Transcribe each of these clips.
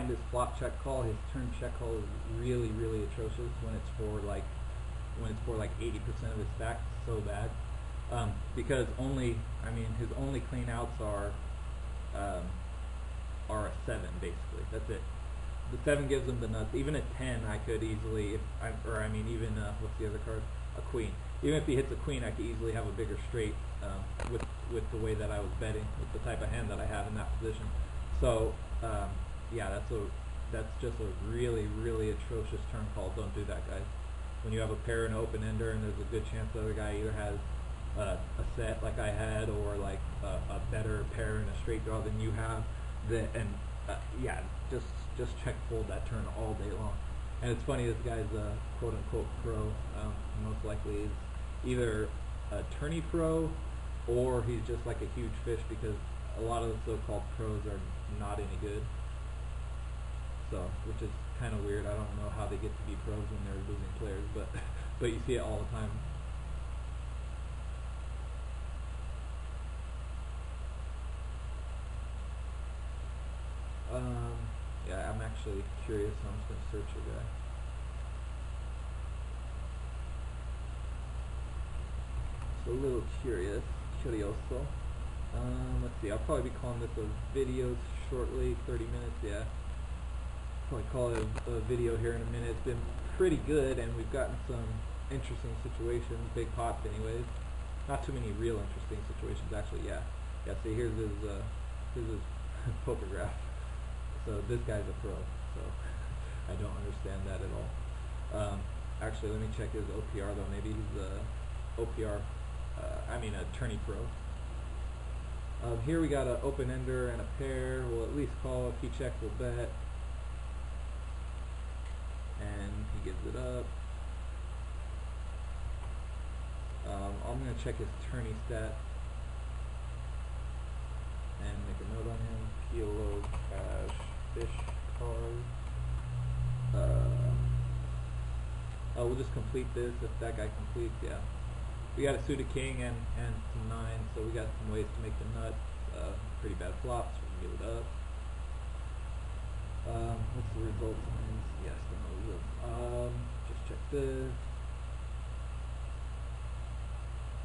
find his flop check call. His turn check call is really, really atrocious when it's for like 80% of his stack. So bad. Because his only clean outs are a 7 basically. That's it. The 7 gives him the nuts. Even at 10, I could easily, what's the other card? A queen. Even if he hits a queen, I could easily have a bigger straight with the way that I was betting, with the type of hand that I have in that position. So yeah, that's just a really, really atrocious turn call. Don't do that, guys. When you have a pair and an open ender, and there's a good chance the other guy either has a set like I had, or like a better pair and a straight draw than you have, yeah, just check fold that turn all day long. And it's funny, this guy's a quote unquote pro. Most likely is either a tourney pro, or he's just like a huge fish, because a lot of the so-called pros are not any good. So, which is kind of weird. I don't know how they get to be pros when they're losing players, but you see it all the time. Yeah, I'm actually curious, so I'm just going to search a guy. So a little curioso. Let's see, I'll probably be calling this a video shortly, 30 minutes, yeah. Probably call it a video here in a minute. It's been pretty good, and we've gotten some interesting situations, big pots anyways. Not too many real interesting situations, actually, yeah. Yeah, see, here's his poker graph. So this guy's a pro, so I don't understand that at all. Actually, let me check his OPR though. Maybe he's a OPR, a tourney pro. Here we got an open ender and a pair. We'll at least call. If he checks, we'll bet. And he gives it up. I'm going to check his tourney stat and make a note on him. PLO, cash, fish, card. We'll just complete this if that guy completes, yeah. We got a suited king and some 9, so we got some ways to make the nuts. Pretty bad flops, we can give it up. What's the result signs? Yes, no result. Just check this.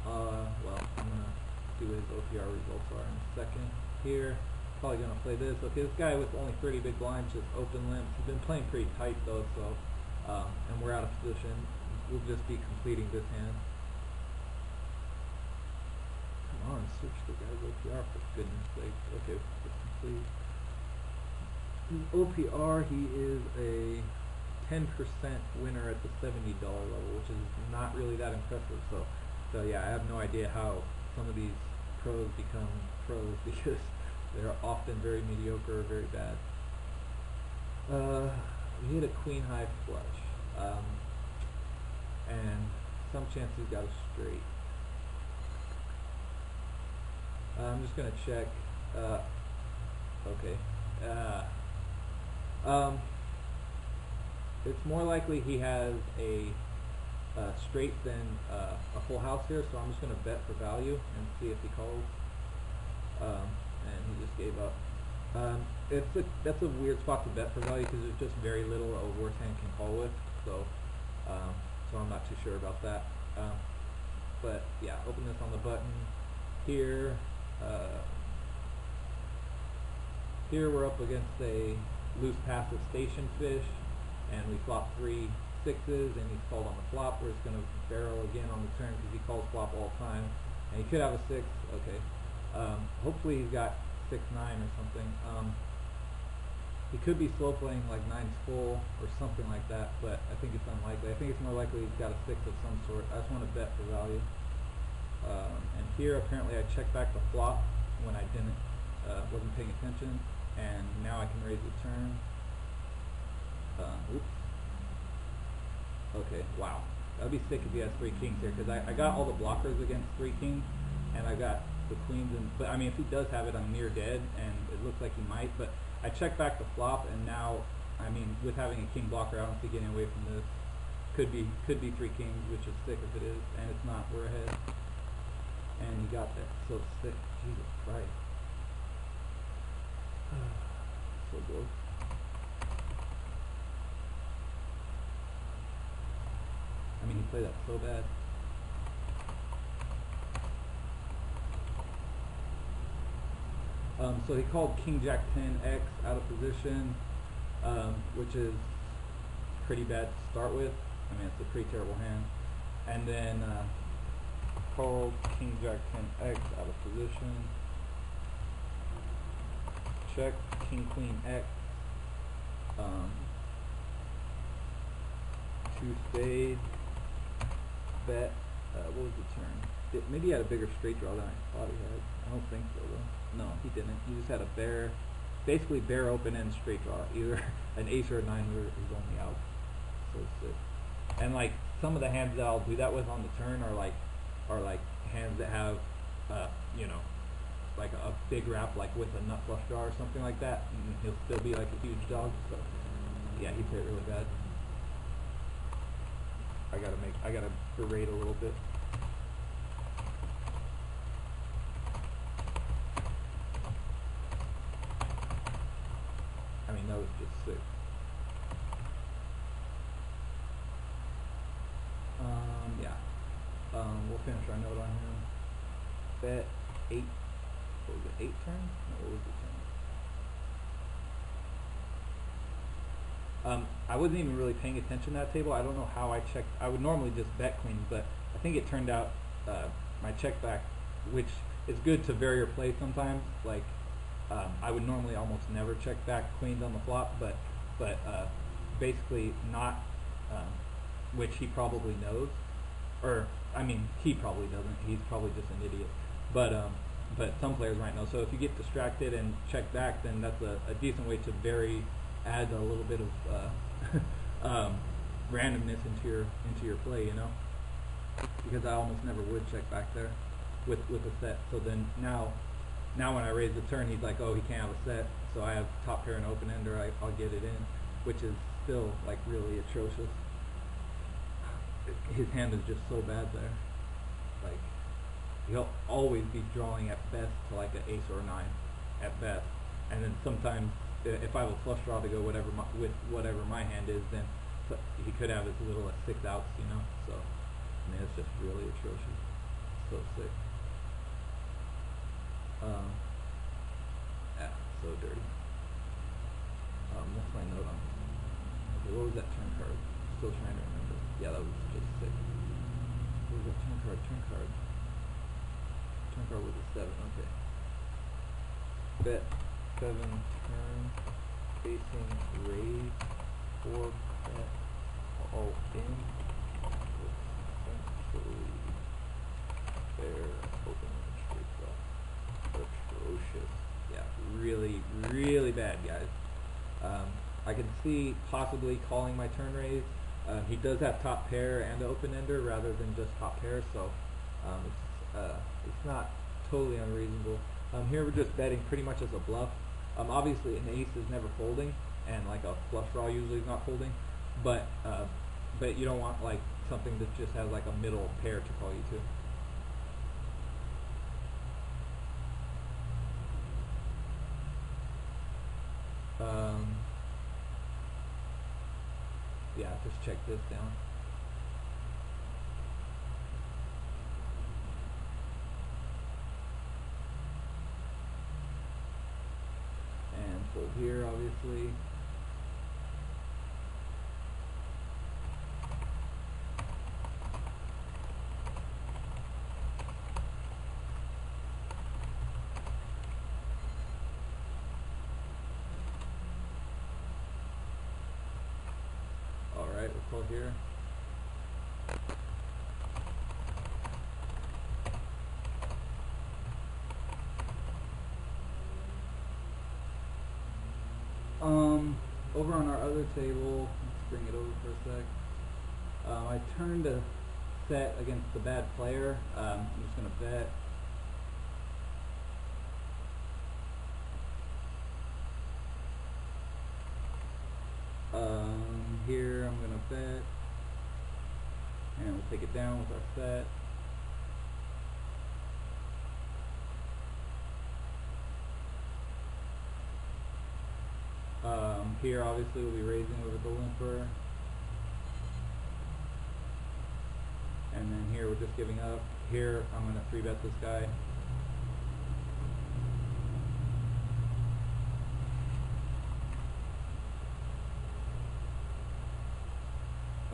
Well, I'm gonna do what his OPR results are in a second. Here, probably gonna play this. Okay, this guy with only 30 big blinds, just open limps. He's been playing pretty tight though, so and we're out of position. We'll just be completing this hand. Come on, search the guy's OPR for goodness sake. Okay, let's complete. OPR, he is a 10% winner at the $70 level, which is not really that impressive. So yeah, I have no idea how some of these pros become pros, because they're often very mediocre or very bad. We hit a queen high flush, and some chance he's got a straight. I'm just gonna check. Okay. It's more likely he has a straight than a full house here, so I'm just going to bet for value and see if he calls. And he just gave up. That's a weird spot to bet for value, because there's just very little a worse hand can call with. So I'm not too sure about that. But yeah, open this on the button here. Here we're up against a loose passive station fish, and we flop 3 6s, and he's called on the flop, where it's going to barrel again on the turn because he calls flop all the time. And he could have a 6. Okay. Hopefully he's got 6-9 or something. He could be slow playing like 9's full or something like that, but I think it's unlikely. I think it's more likely he's got a 6 of some sort. I just want to bet for value. And here apparently I checked back the flop when I wasn't paying attention, and now I can raise the turn. Oops. Okay, wow. That would be sick if he has 3 kings here, because I got all the blockers against 3 kings, and I got the queens. But I mean, if he does have it, I'm near dead, and it looks like he might. But I checked back the flop, and now, I mean, with having a king blocker, I don't see getting away from this. Could be 3 kings, which is sick if it is, and it's not. We're ahead. And he got that. So sick. Jesus Christ. So good. play that so bad. So he called King Jack 10X out of position, which is pretty bad to start with. I mean, it's a pretty terrible hand. And then called King Jack 10X out of position. Check King Queen X. Two spade. Bet. What was the turn? Maybe he had a bigger straight draw than I thought he had. I don't think so though. No, he didn't. He just had a bare, basically bare open end straight draw. Either an ace or a nine was only out. So sick. And like some of the hands that I'll do that with on the turn are like hands that have you know, like a big wrap, like with a nut flush draw or something like that, and he'll still be like a huge dog. So yeah, he played really bad. I gotta berate a little bit. I mean, that was just sick. Yeah. We'll finish our note on him. Bet 8. What was it? 8 turn? No, what was the turn? I wasn't even really paying attention to that table. I don't know how I checked. I would normally just bet queens, but I think it turned out my check back, which is good to vary your play sometimes. Like I would normally almost never check back queens on the flop, but basically not, which he probably knows, or I mean he probably doesn't. He's probably just an idiot. But some players might know. So if you get distracted and check back, then that's a decent way to add a little bit of randomness into your play, you know. Because I almost never would check back there with a set. So then now when I raise the turn, he's like, oh, he can't have a set, so I have top pair and open ender. I'll get it in, which is still like really atrocious. His hand is just so bad there. Like he'll always be drawing at best to like an ace or a nine, at best, and then sometimes if I have a flush draw to go with whatever my hand is, then he could have as little as 6 outs, you know. So I mean, it's just really atrocious. So sick. Yeah, so dirty. What's my note on? Okay, what was that turn card? Still trying to remember. Yeah, that was just sick. What was that turn card? Turn card was a 7. Okay. Bet 7 turn facing raise 4 bet all in. Essentially fair open straight draw. Atrocious. Yeah, really bad, guys. I can see possibly calling my turn raise. He does have top pair and open ender rather than just top pair, so it's not totally unreasonable. Here we're just betting pretty much as a bluff. Obviously an ace is never folding, and like a flush draw usually is not folding, but you don't want like something that just has like a middle pair to call you to. Yeah, just check this down. And fold here, obviously. Alright, we'll call here. Over on our other table, let's bring it over for a sec. I turned a set against the bad player. I'm just going to bet. Here I'm going to bet. And we'll take it down with our set. Here obviously we'll be raising over the limper. and then here we're just giving up. Here I'm going to 3-bet this guy.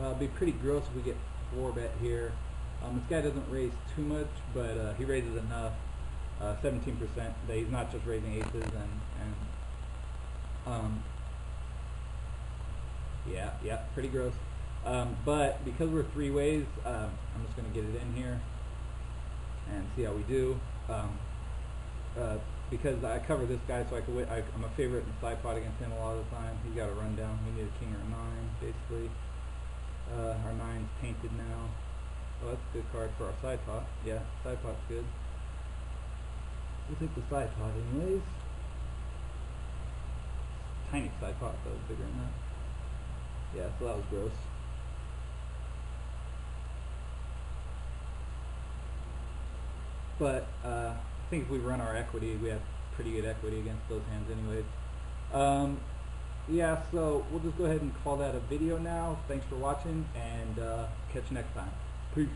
It'd be pretty gross if we get 4-bet here. This guy doesn't raise too much, but he raises enough, 17%, that he's not just raising aces yeah, pretty gross. But because we're 3 ways, I'm just going to get it in here and see how we do. Because I cover this guy, so I'm a favorite in the side pot against him a lot of the time. He's got a rundown. We need a king or a 9, basically. Our 9's tainted now. Oh, that's a good card for our side pot. Yeah, side pot's good. We'll take the side pot anyways. Tiny side pot, though, bigger than that. Yeah, so that was gross. But I think if we run our equity, we have pretty good equity against those hands anyways. Yeah, so we'll just go ahead and call that a video now. Thanks for watching, and catch you next time. Peace.